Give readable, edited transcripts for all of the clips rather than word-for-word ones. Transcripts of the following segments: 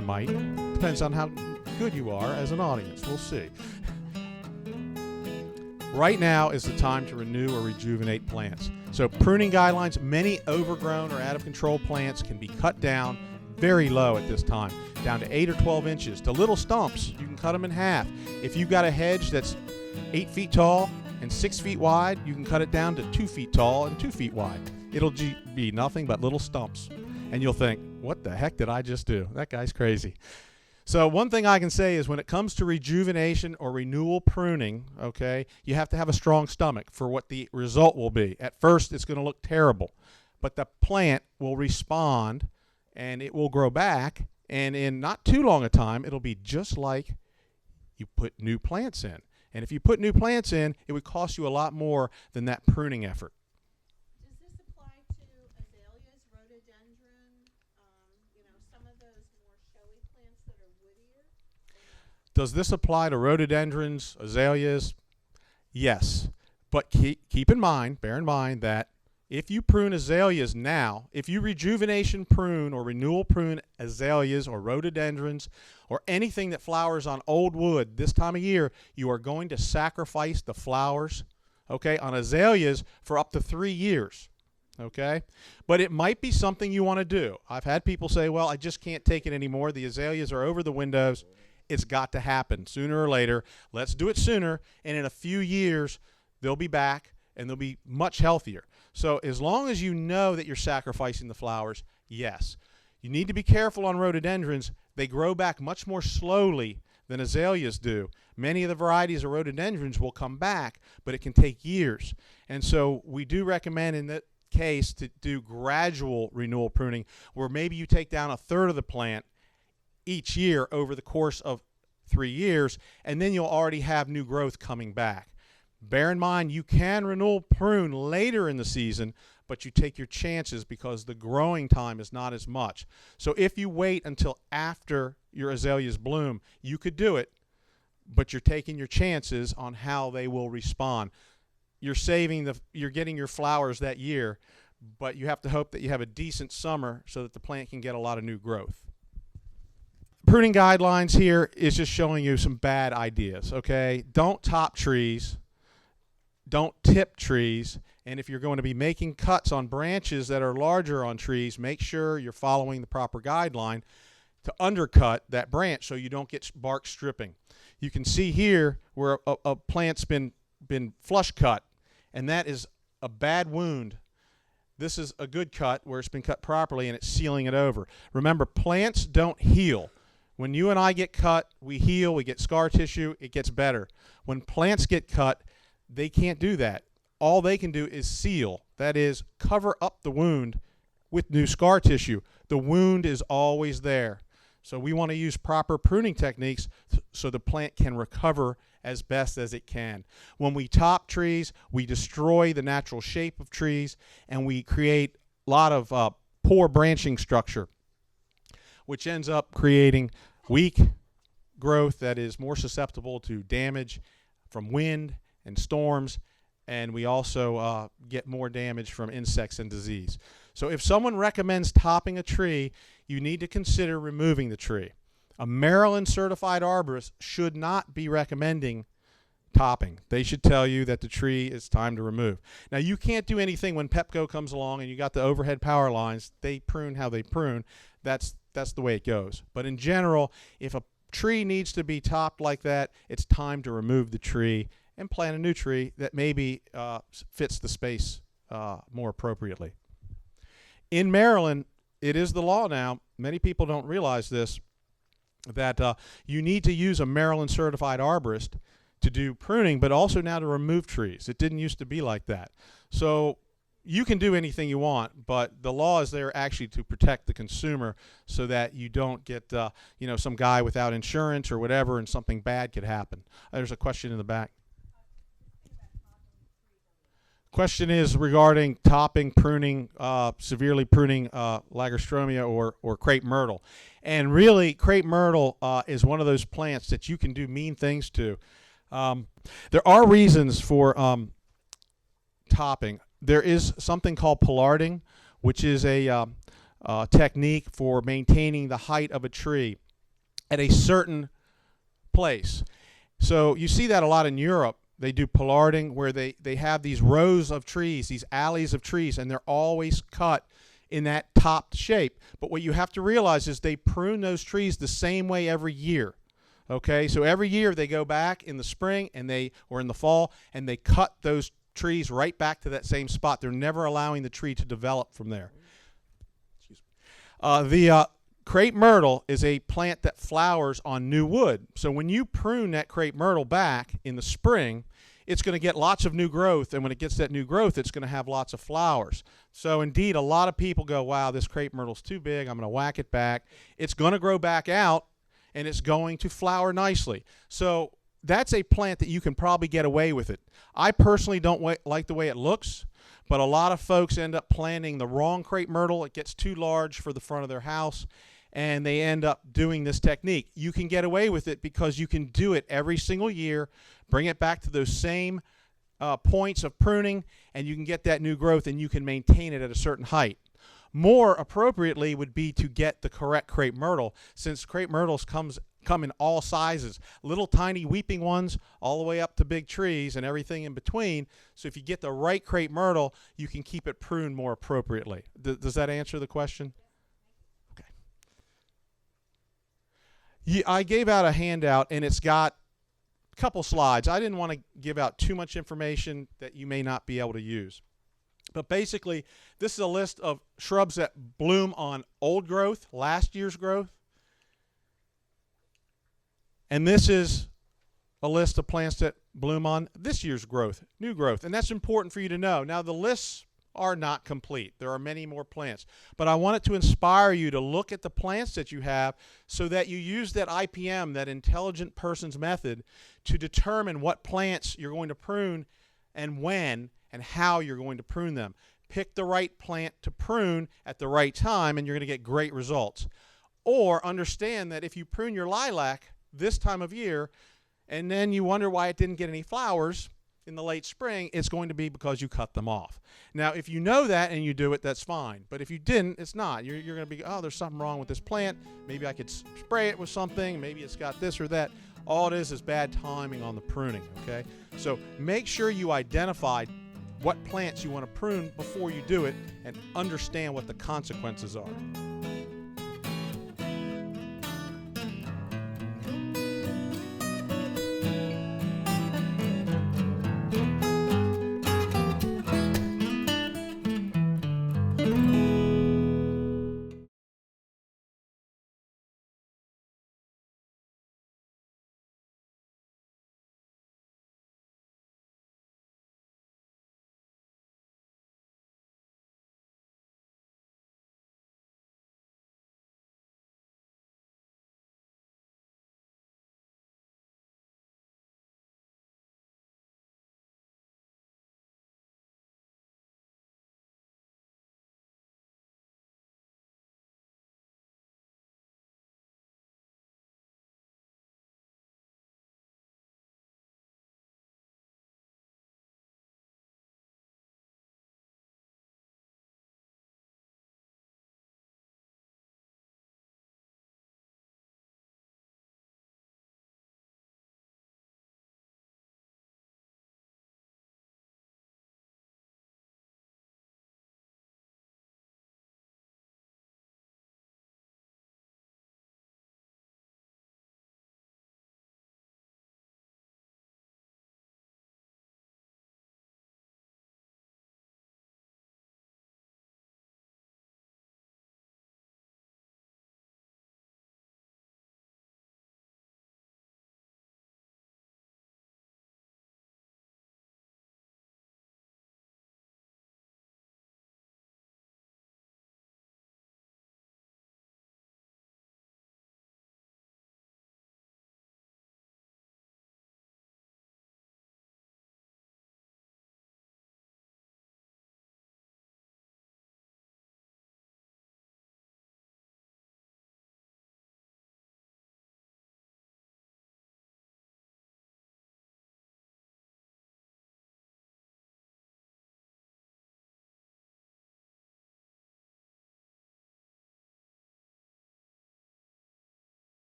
I might. Depends on how good you are as an audience. We'll see. Right now is the time to renew or rejuvenate plants. So pruning guidelines, many overgrown or out of control plants can be cut down very low at this time, down to 8 or 12 inches. To little stumps, you can cut them in half. If you've got a hedge that's 8 feet tall and 6 feet wide, you can cut it down to 2 feet tall and 2 feet wide. It'll be nothing but little stumps. And you'll think, what the heck did I just do? That guy's crazy. So one thing I can say is when it comes to rejuvenation or renewal pruning, okay, you have to have a strong stomach for what the result will be. At first, it's going to look terrible, but the plant will respond and it will grow back, and in not too long a time, it'll be just like you put new plants in. And if you put new plants in, it would cost you a lot more than that pruning effort. Does this apply to azaleas, rhododendron, some of those more showy plants that are woodier? Does this apply to rhododendrons, azaleas? Yes, but keep in mind, bear in mind that if you prune azaleas now, if you rejuvenation prune or renewal prune azaleas or rhododendrons or anything that flowers on old wood this time of year, you are going to sacrifice the flowers, okay, on azaleas for up to 3 years, okay? But it might be something you want to do. I've had people say, well, I just can't take it anymore. The azaleas are over the windows. It's got to happen sooner or later. Let's do it sooner, and in a few years, they'll be back, and they'll be much healthier. So as long as you know that you're sacrificing the flowers, yes. You need to be careful on rhododendrons. They grow back much more slowly than azaleas do. Many of the varieties of rhododendrons will come back, but it can take years. And so we do recommend in that case to do gradual renewal pruning, where maybe you take down a third of the plant each year over the course of 3 years, and then you'll already have new growth coming back. Bear in mind, you can renewal prune later in the season, but you take your chances because the growing time is not as much. So if you wait until after your azaleas bloom, you could do it, but you're taking your chances on how they will respond. You're getting your flowers that year, but you have to hope that you have a decent summer so that the plant can get a lot of new growth. Pruning guidelines here is just showing you some bad ideas, okay? Don't top trees. Don't tip trees, and if you're going to be making cuts on branches that are larger on trees, make sure you're following the proper guideline to undercut that branch so you don't get bark stripping. You can see here where a plant's been flush cut, and that is a bad wound. This is a good cut where it's been cut properly and it's sealing it over. Remember, plants don't heal. When you and I get cut, we heal, we get scar tissue, it gets better. When plants get cut, they can't do that. All they can do is seal. That is, cover up the wound with new scar tissue. The wound is always there. So we want to use proper pruning techniques so the plant can recover as best as it can. When we top trees, we destroy the natural shape of trees, and we create a lot of poor branching structure, which ends up creating weak growth that is more susceptible to damage from wind and storms, and we also get more damage from insects and disease. So if someone recommends topping a tree, you need to consider removing the tree. A Maryland certified arborist should not be recommending topping. They should tell you that the tree is time to remove. Now, you can't do anything when Pepco comes along and you got the overhead power lines. They prune how they prune. That's the way it goes. But in general, if a tree needs to be topped like that, it's time to remove the tree and plant a new tree that maybe fits the space more appropriately. In Maryland, it is the law now. Many people don't realize this, that you need to use a Maryland certified arborist to do pruning, but also now to remove trees. It didn't used to be like that. So you can do anything you want, but the law is there actually to protect the consumer so that you don't get some guy without insurance or whatever and something bad could happen. There's a question in the back. Question is regarding topping, pruning, severely pruning Lagerstromia or crepe myrtle. And really, crepe myrtle is one of those plants that you can do mean things to. There are reasons for topping. There is something called pollarding, which is a technique for maintaining the height of a tree. at a certain place. So you see that a lot in Europe. They do pollarding where they have these rows of trees, these alleys of trees, and they're always cut in that topped shape. But what you have to realize is they prune those trees the same way every year. Okay, so every year they go back in the spring or in the fall, and they cut those trees right back to that same spot. They're never allowing the tree to develop from there. The crepe myrtle is a plant that flowers on new wood. So when you prune that crepe myrtle back in the spring, it's going to get lots of new growth, and when it gets that new growth, it's going to have lots of flowers. So indeed, a lot of people go, wow, this crepe myrtle's too big, I'm going to whack it back. It's going to grow back out, and it's going to flower nicely. So that's a plant that you can probably get away with it. I personally don't like the way it looks, but a lot of folks end up planting the wrong crepe myrtle. It gets too large for the front of their house, and they end up doing this technique. You can get away with it because you can do it every single year, bring it back to those same points of pruning, and you can get that new growth, and you can maintain it at a certain height. More appropriately would be to get the correct crepe myrtle, since crepe myrtles come in all sizes, little tiny weeping ones all the way up to big trees and everything in between. So if you get the right crepe myrtle, you can keep it pruned more appropriately. Does that answer the question? Okay. I gave out a handout, and it's got a couple slides. I didn't want to give out too much information that you may not be able to use. But basically, this is a list of shrubs that bloom on old growth, last year's growth. And this is a list of plants that bloom on this year's growth, new growth. And that's important for you to know. Now, the lists are not complete. There are many more plants. But I want it to inspire you to look at the plants that you have so that you use that IPM, that intelligent person's method, to determine what plants you're going to prune and when and how you're going to prune them. Pick the right plant to prune at the right time, and you're going to get great results. Or understand that if you prune your lilac this time of year, and then you wonder why it didn't get any flowers in the late spring, it's going to be because you cut them off. Now, if you know that and you do it, that's fine. But if you didn't, it's not. You're going to be, oh, there's something wrong with this plant. Maybe I could spray it with something. Maybe it's got this or that. All it is bad timing on the pruning, okay? So make sure you identify what plants you want to prune before you do it and understand what the consequences are.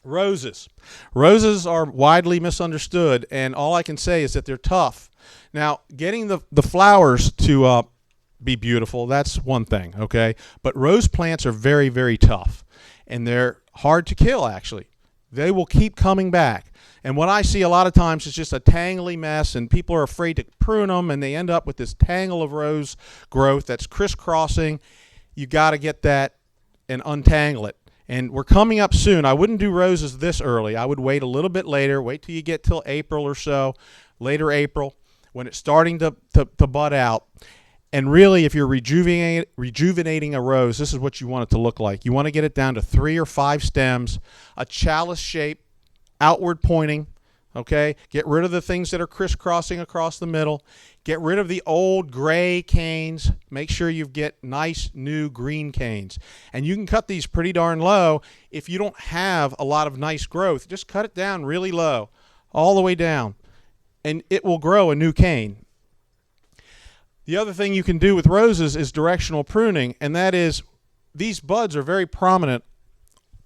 Roses. Roses are widely misunderstood, and all I can say is that they're tough. Now, getting the flowers to be beautiful, that's one thing, okay? But rose plants are very, very tough, and they're hard to kill, actually. They will keep coming back. And what I see a lot of times is just a tangly mess, and people are afraid to prune them, and they end up with this tangle of rose growth that's crisscrossing. You got to get that and untangle it. And we're coming up soon. I wouldn't do roses this early. I would wait a little bit later. Wait till you get till April or so, later April, when it's starting to bud out. And really, if you're rejuvenating a rose, this is what you want it to look like. You want to get it down to 3 or 5 stems, a chalice shape, outward pointing, okay? Get rid of the things that are crisscrossing across the middle. Get rid of the old gray canes. Make sure you get nice new green canes. And you can cut these pretty darn low. If you don't have a lot of nice growth, just cut it down really low, all the way down, and it will grow a new cane. The other thing you can do with roses is directional pruning, and that is these buds are very prominent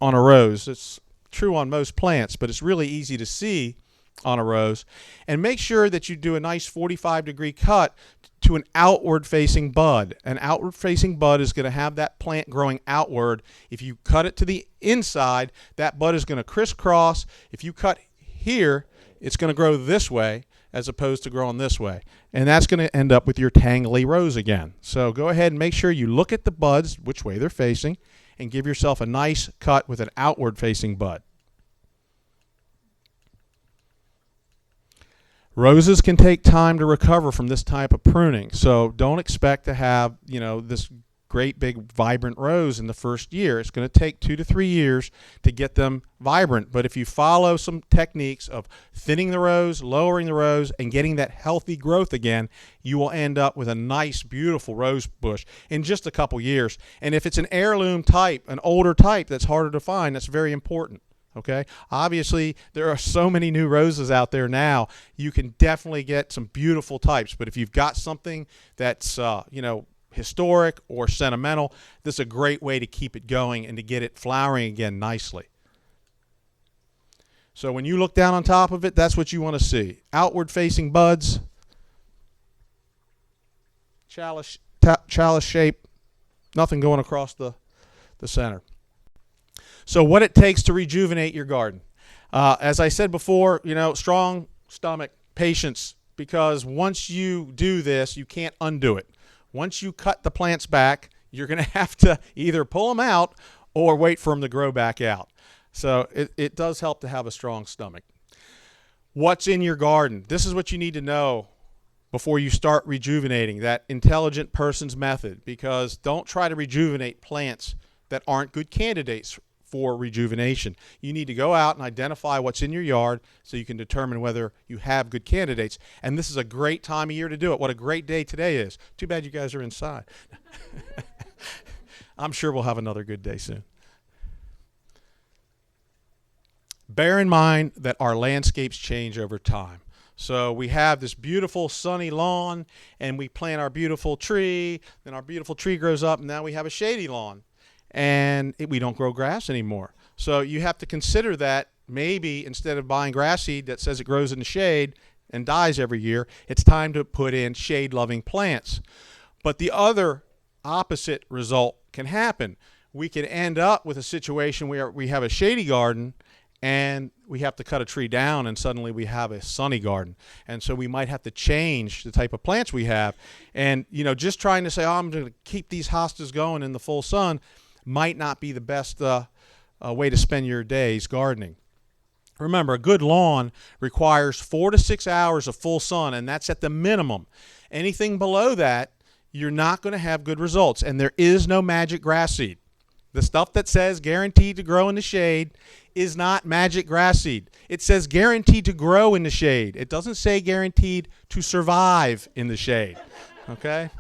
on a rose. It's true on most plants, but it's really easy to see on a rose. And make sure that you do a nice 45-degree cut to an outward facing bud. An outward facing bud is going to have that plant growing outward. If you cut it to the inside, that bud is going to crisscross. If you cut here, it's going to grow this way as opposed to growing this way. And that's going to end up with your tangly rose again. So go ahead and make sure you look at the buds, which way they're facing, and give yourself a nice cut with an outward facing bud. Roses can take time to recover from this type of pruning, so don't expect to have, this great big vibrant rose in the first year. It's going to take 2 to 3 years to get them vibrant, but if you follow some techniques of thinning the rose, lowering the rose, and getting that healthy growth again, you will end up with a nice, beautiful rose bush in just a couple years. And if it's an heirloom type, an older type that's harder to find, that's very important. Okay, obviously there are so many new roses out there now. You can definitely get some beautiful types, but if you've got something that's historic or sentimental, this is a great way to keep it going and to get it flowering again nicely. So when you look down on top of it, that's what you want to see. Outward facing buds, chalice shape, nothing going across the center. So what it takes to rejuvenate your garden. As I said before, strong stomach, patience, because once you do this, you can't undo it. Once you cut the plants back, you're going to have to either pull them out or wait for them to grow back out. So it does help to have a strong stomach. What's in your garden? This is what you need to know before you start rejuvenating, that intelligent person's method, because don't try to rejuvenate plants that aren't good candidates for rejuvenation. You need to go out and identify what's in your yard so you can determine whether you have good candidates. And this is a great time of year to do it. What a great day today is. Too bad you guys are inside. I'm sure we'll have another good day soon. Bear in mind that our landscapes change over time. So we have this beautiful sunny lawn, and we plant our beautiful tree, then our beautiful tree grows up, and now we have a shady lawn. And we don't grow grass anymore. So you have to consider that maybe instead of buying grass seed that says it grows in the shade and dies every year, it's time to put in shade-loving plants. But the other opposite result can happen. We can end up with a situation where we have a shady garden and we have to cut a tree down, and suddenly we have a sunny garden. And so we might have to change the type of plants we have. And, just trying to say, I'm going to keep these hostas going in the full sun might not be the best way to spend your days gardening. Remember, a good lawn requires 4 to 6 hours of full sun, and that's at the minimum. Anything below that, you're not going to have good results, and there is no magic grass seed. The stuff that says guaranteed to grow in the shade is not magic grass seed. It says guaranteed to grow in the shade. It doesn't say guaranteed to survive in the shade, okay?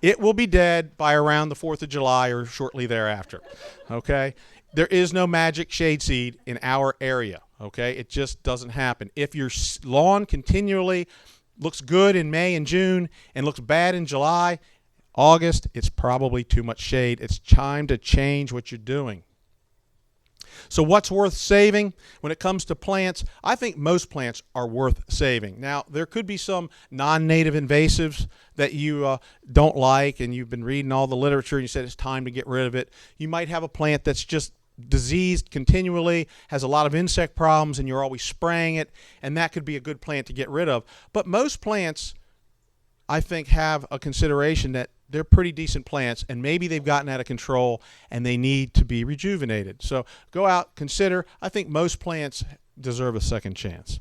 It will be dead by around the 4th of July or shortly thereafter, okay? There is no magic shade seed in our area, okay? It just doesn't happen. If your lawn continually looks good in May and June and looks bad in July, August, it's probably too much shade. It's time to change what you're doing. So what's worth saving when it comes to plants? I think most plants are worth saving. Now, there could be some non-native invasives that you don't like, and you've been reading all the literature and you said it's time to get rid of it. You might have a plant that's just diseased continually, has a lot of insect problems, and you're always spraying it, and that could be a good plant to get rid of. But most plants, I think, have a consideration that they're pretty decent plants, and maybe they've gotten out of control and they need to be rejuvenated. So go out, consider. I think most plants deserve a second chance.